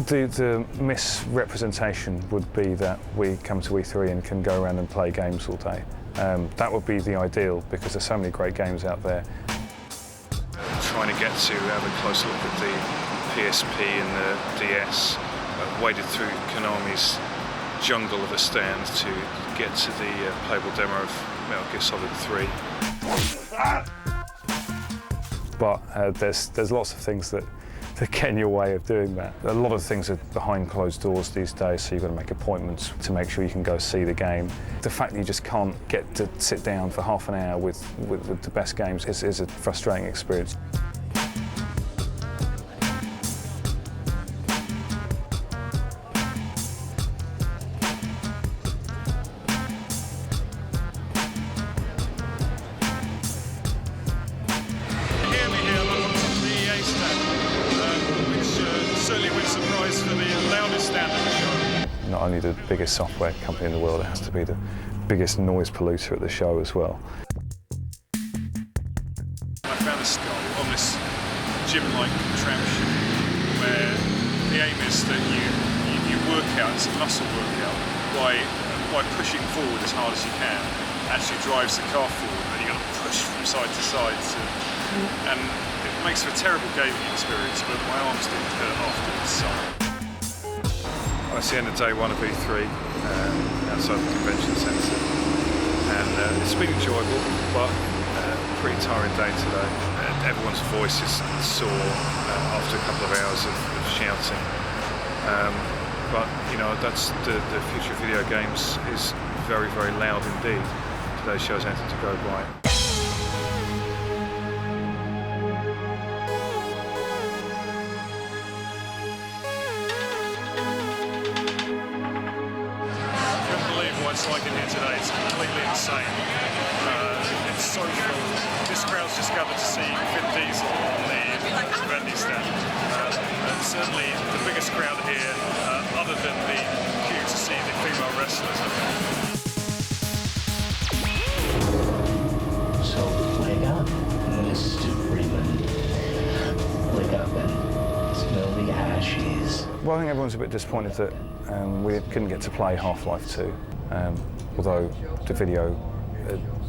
The misrepresentation would be that we come to E3 and can go around and play games all day. That would be the ideal, because there's so many great games out there. Trying to get to have a close look at the PSP and the DS, waded through Konami's jungle of a stand to get to the playable demo of Metal Gear Solid 3. But there's lots of things that get in your way of doing that. A lot of things are behind closed doors these days, so you've got to make appointments to make sure you can go see the game. The fact that you just can't get to sit down for half an hour with the best games is a frustrating experience. Not only the biggest software company in the world, it has to be the biggest noise polluter at the show as well. I found a skull on this gym-like contraption where the aim is that you work out, it's a muscle workout, by pushing forward as hard as you can, actually drives the car forward, and you've got to push from side to side. And it makes for a terrible gaming experience, but my arms didn't hurt afterwards. So. It's the end of day one of E3 outside the convention centre, and it's been enjoyable, but pretty tiring day today. Everyone's voice is sore after a couple of hours of shouting, but you know, that's the future of video games is very, very loud indeed. Today's show has anything to go by. It's like in here today, it's completely insane. It's so full. This crowd's just gathered to see Vin Diesel on the Randy stand. And certainly the biggest crowd here, other than the queue to see the female wrestlers. So wake up, Mr. Freeman. Wake up and smell the ashes. Well, I think everyone's a bit disappointed that we couldn't get to play Half-Life 2. Although the video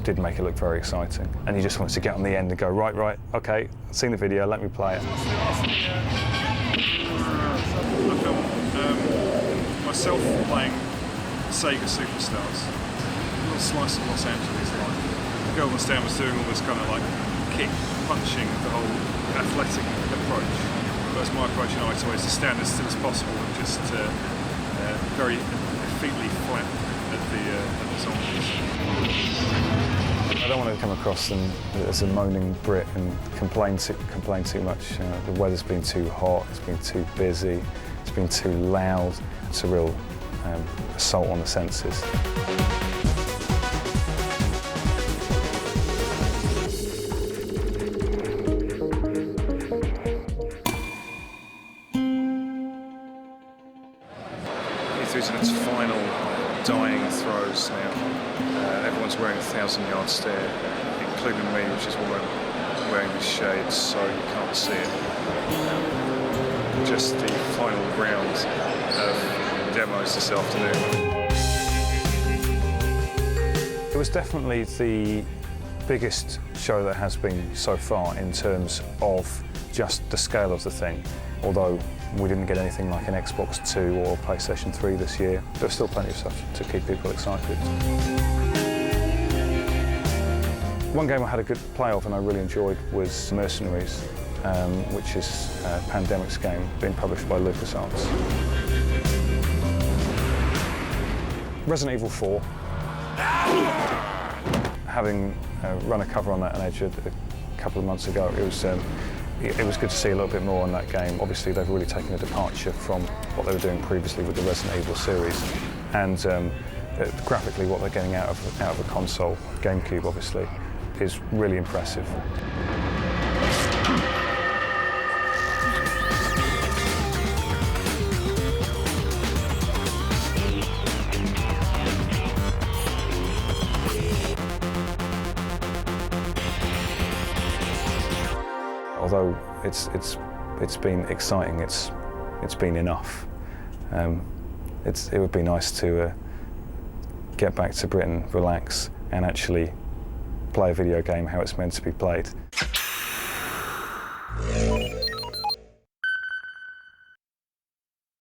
did make it look very exciting, and he just wants to get on the end and go, right, okay, I've seen the video, let me play it. I filmed myself playing Sega Superstars, a little slice of Los Angeles life. The girl on the stand was doing all this kind of like kick, punching, the whole athletic approach. Whereas my approach, you know, it's always to stand as still as possible and just very effectively fight at the zombies. I don't want to come across as a moaning Brit and complain too much. The weather's been too hot, it's been too busy, it's been too loud. It's a real assault on the senses. E3's in its final dying throes now. Everyone's wearing a 1,000-yard stare, including me, which is wearing these shades, so you can't see it. Just the final round of demos this afternoon. It was definitely the biggest show that has been so far in terms of just the scale of the thing. Although we didn't get anything like an Xbox 2 or PlayStation 3 this year, there's still plenty of stuff to keep people excited. One game I had a good play of and I really enjoyed was Mercenaries, which is Pandemic's game, being published by LucasArts. Resident Evil 4. Having run a cover on that on Edge a couple of months ago, it was good to see a little bit more on that game. Obviously, they've really taken a departure from what they were doing previously with the Resident Evil series, and graphically, what they're getting out of a console, GameCube, obviously, is really impressive. Although it's been exciting, it's been enough. It would be nice to get back to Britain, relax, and actually play a video game how it's meant to be played.